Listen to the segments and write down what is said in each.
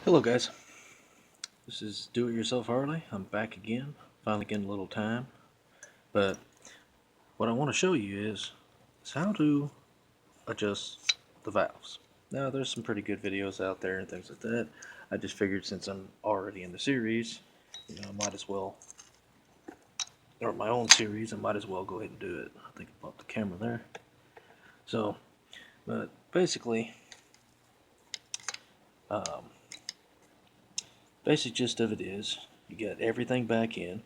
Hello guys, this is Do It Yourself Harley. I'm back again, finally getting a little time. But what I want to show you is how to adjust the valves. Now there's some pretty good videos out there and things like that. I just figured since I'm already in the series, I might as well, or my own series, I might as well go ahead and do it. I think I popped the camera there. So, but basically, um, basic gist of it is you get everything back in.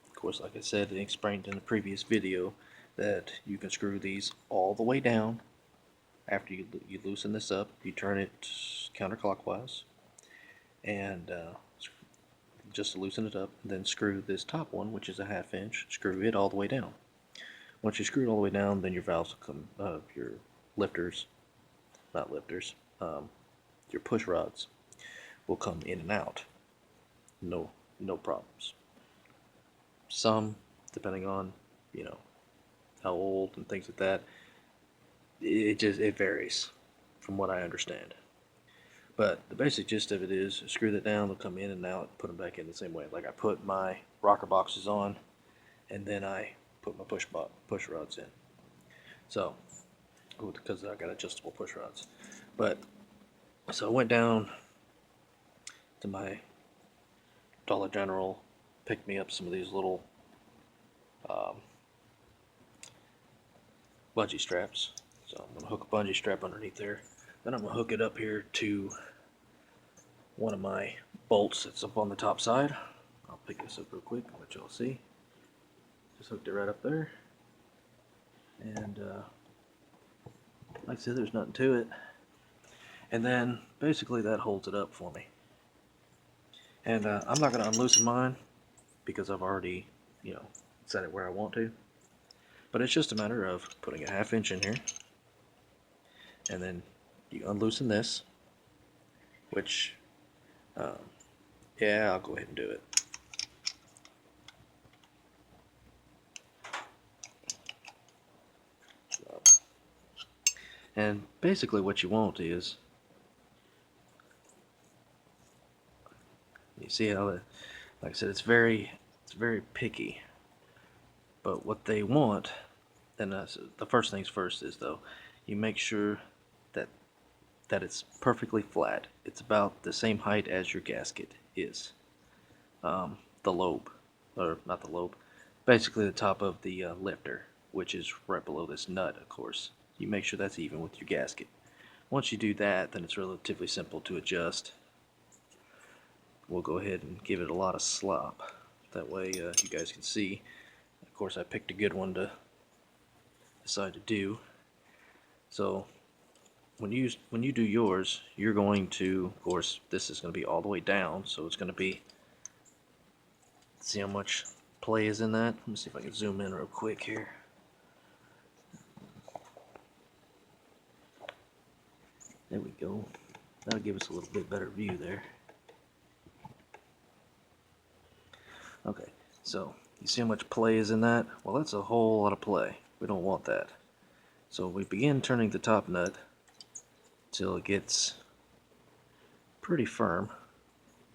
Of course, like I said and explained in the previous video, that you can screw these all the way down. After you loosen this up, you turn it counterclockwise, and just to loosen it up, and then screw this top one, which is a 1/2 inch, screw it all the way down. Once you screw it all the way down, then your valves will come, your lifters, not lifters, your push rods will come in and out. No problems. Some, depending on, you know, how old and things like that, it varies from what I understand. But the basic gist of it is screw that down, they'll come in and out, put them back in the same way. Like I put my rocker boxes on, and then I put my push rods in. So, because I got adjustable push rods. But so I went down to my Dollar General, picked me up some of these little um, bungee straps. So I'm gonna hook a bungee strap underneath there. Then I'm gonna hook it up here to one of my bolts that's up on the top side. I'll pick this up real quick and let y'all see. Just hooked it right up there. And like I said, there's nothing to it. And then basically that holds it up for me. And I'm not going to unloosen mine because I've already, set it where I want to. But it's just a matter of putting a 1/2 inch in here. And then you unloosen this, which, um, yeah, I'll go ahead and do it. And basically what you want is, you see how, like I said, it's very picky. But what they want, and the first things first is though, you make sure that it's perfectly flat. It's about the same height as your gasket is. The lobe, or not the lobe, basically the top of the lifter, which is right below this nut, of course. You make sure that's even with your gasket. Once you do that, then it's relatively simple to adjust. We'll go ahead and give it a lot of slop. That way you guys can see. Of course, I picked a good one to decide to do. So when you do yours, you're going to, of course, this is going to be all the way down, so it's going to be, see how much play is in that. Let me see if I can zoom in real quick here. There we go. That'll give us a little bit better view there. Okay, so you see how much play is in that? Well, that's a whole lot of play. We don't want that. So we begin turning the top nut till it gets pretty firm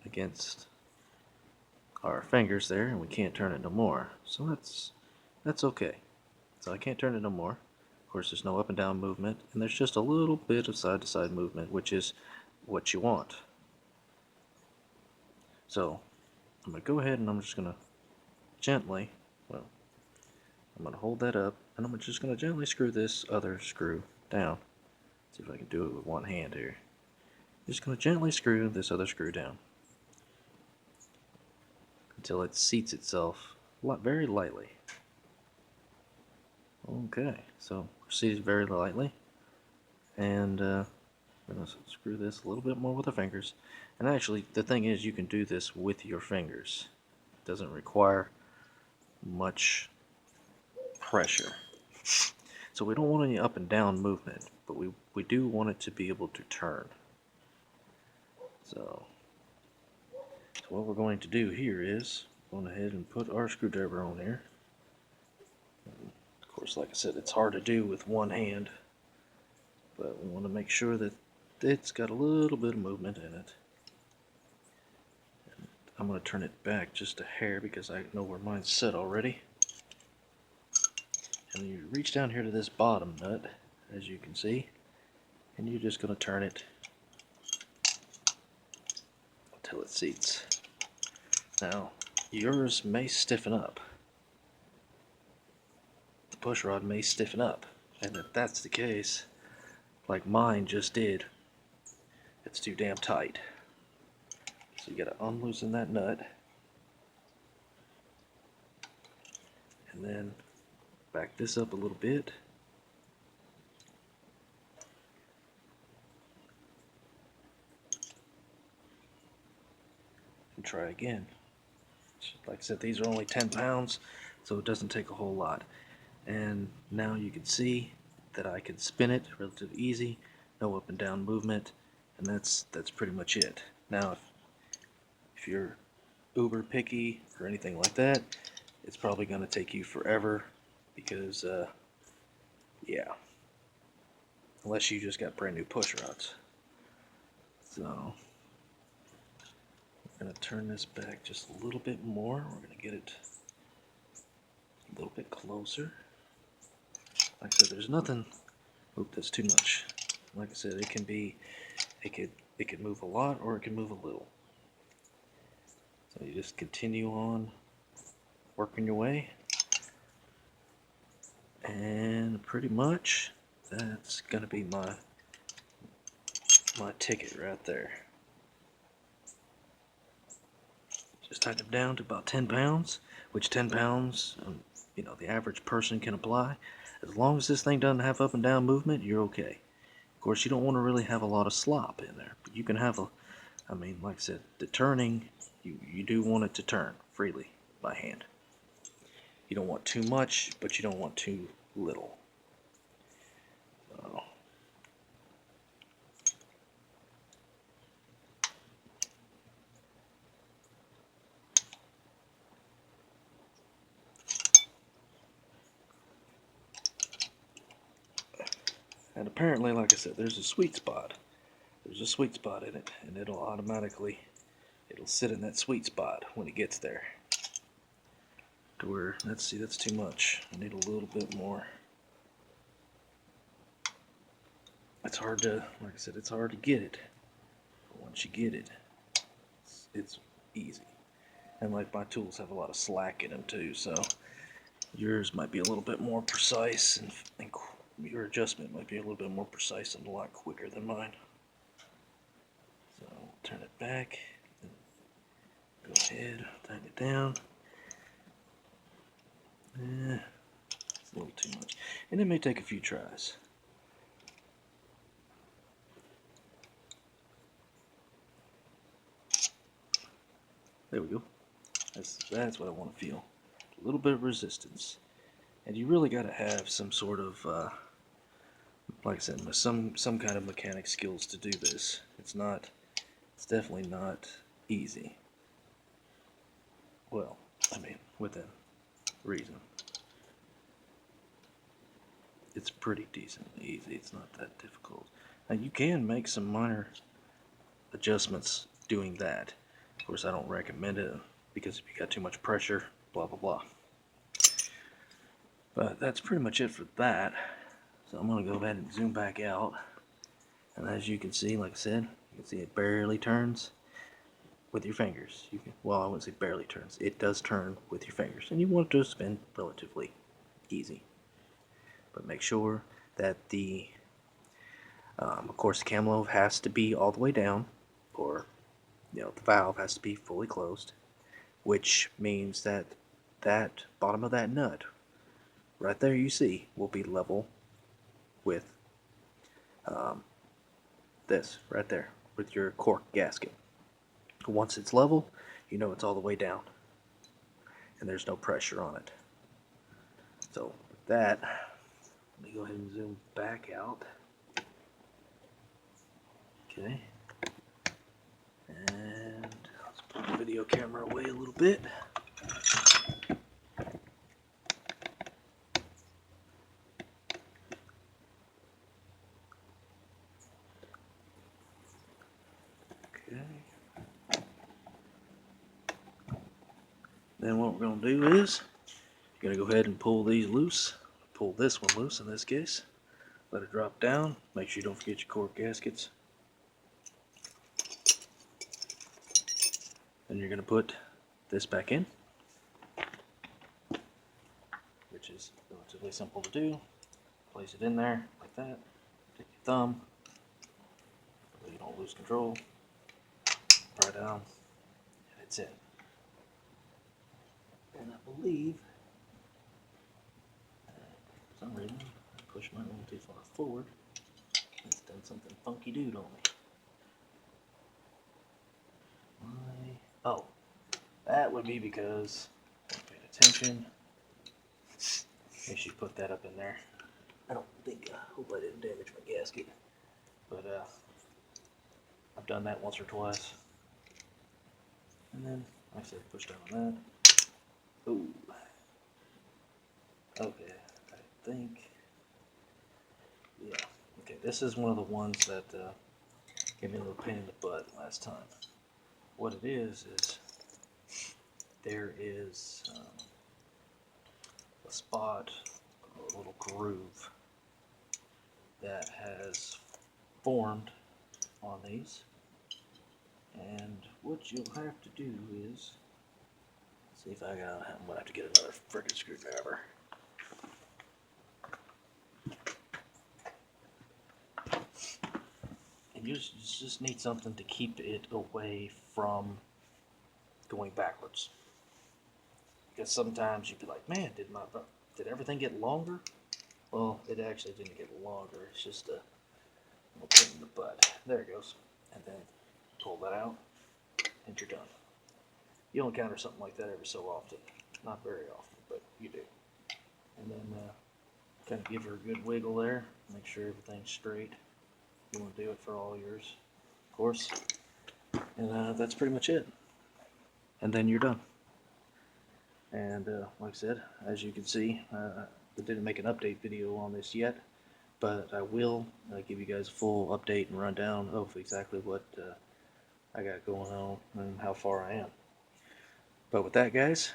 against our fingers there, and we can't turn it no more. So that's okay. So I can't turn it no more. Of course, there's no up and down movement, and there's just a little bit of side to side movement, which is what you want. So I'm going to go ahead and I'm just going to gently, well, I'm going to hold that up, and I'm just going to gently screw this other screw down. See if I can do it with one hand here. Just going to gently screw this other screw down until it seats itself very lightly. Okay, so seated very lightly, and we're going to screw this a little bit more with our fingers. And actually, the thing is, you can do this with your fingers. It doesn't require much pressure. So we don't want any up and down movement, but we do want it to be able to turn. So what we're going to do here is go ahead and put our screwdriver on here. And of course, like I said, it's hard to do with one hand, but we want to make sure that it's got a little bit of movement in it. I'm going to turn it back just a hair because I know where mine's set already. And you reach down here to this bottom nut, as you can see, and you're just going to turn it until it seats. Now, yours may stiffen up. The push rod may stiffen up, and if that's the case, like mine just did, it's too damn tight. So you got to unloosen that nut, and then back this up a little bit. And try again. Like I said, these are only 10 pounds, so it doesn't take a whole lot. And now you can see that I can spin it relatively easy, no up and down movement, and that's pretty much it. Now, if you're uber picky or anything like that, it's probably going to take you forever because, yeah, unless you just got brand new push rods. So, we're going to turn this back just a little bit more. We're going to get it a little bit closer. Like I said, there's nothing. Oop, that's too much. Like I said, it can be, it could move a lot or it can move a little. So you just continue on working your way, and pretty much that's gonna be my ticket right there. Just tighten it down to about 10 pounds, which 10 pounds, you know, the average person can apply. As long as this thing doesn't have up and down movement, you're okay. Of course, you don't want to really have a lot of slop in there, but you can have I mean, like I said, the turning, you do want it to turn freely by hand. You don't want too much, but you don't want too little. So, and apparently, like I said, there's a sweet spot. There's a sweet spot in it, and it'll sit in that sweet spot when it gets there. To where, let's see, that's too much. I need a little bit more. It's hard to, like I said, it's hard to get it. But once you get it, it's easy. And like my tools have a lot of slack in them too, so yours might be a little bit more precise, and your adjustment might be a little bit more precise and a lot quicker than mine. So turn it back, go ahead, tighten it down. It's a little too much, and it may take a few tries. There we go. That's what I want to feel. A little bit of resistance, and you really got to have some sort of, like I said, some kind of mechanic skills to do this. It's definitely not easy. Well, I mean, within reason. It's pretty decently easy. It's not that difficult. Now you can make some minor adjustments doing that. Of course, I don't recommend it because if you got too much pressure, blah blah blah. But that's pretty much it for that. So I'm going to go ahead and zoom back out. And as you can see, like I said, you can see it barely turns with your fingers. Well, I wouldn't say barely turns. It does turn with your fingers. And you want it to spin relatively easy. But make sure that of course, the cam lobe has to be all the way down, or the valve has to be fully closed, which means that that bottom of that nut right there you see will be level with this right there with your cork gasket. Once it's level, you know it's all the way down and there's no pressure on it. So with that, let me go ahead and zoom back out. Okay, and let's put the video camera away a little bit. Okay. Then what we're going to do is, you're going to go ahead and pull these loose. Pull this one loose in this case. Let it drop down. Make sure you don't forget your cork gaskets. Then you're going to put this back in, which is relatively simple to do. Place it in there like that. Take your thumb, so you don't lose control. Right down. That's it. And I believe, for some reason, I pushed mine a little too far forward. It's done something funky dude on me. Oh, that would be because I wasn't paying attention. Make sure you put that up in there. I don't think, hope I didn't damage my gasket. But I've done that once or twice. And then, like I said, push down on that. Ooh. Okay, I think, yeah. Okay, this is one of the ones that gave me a little pain in the butt last time. What it is there is a spot, a little groove that has formed on these, and what you'll have to do is see if I'm gonna have to get another frickin' screwdriver. And you just need something to keep it away from going backwards. Because sometimes you'd be like, man, did everything get longer? Well, it actually didn't get longer. It's just a little pain in the butt. There it goes. And then pull that out, and you're done. You'll encounter something like that every so often. Not very often, but you do. And then kind of give her a good wiggle there. Make sure everything's straight. You want to do it for all yours, of course. And that's pretty much it. And then you're done. And like I said, as you can see, I didn't make an update video on this yet, but I will give you guys a full update and rundown of exactly what I got going on and how far I am. But with that, guys,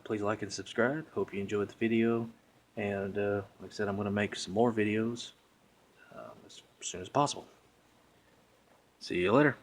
please like and subscribe. Hope you enjoyed the video. And like I said, I'm going to make some more videos as soon as possible. See you later.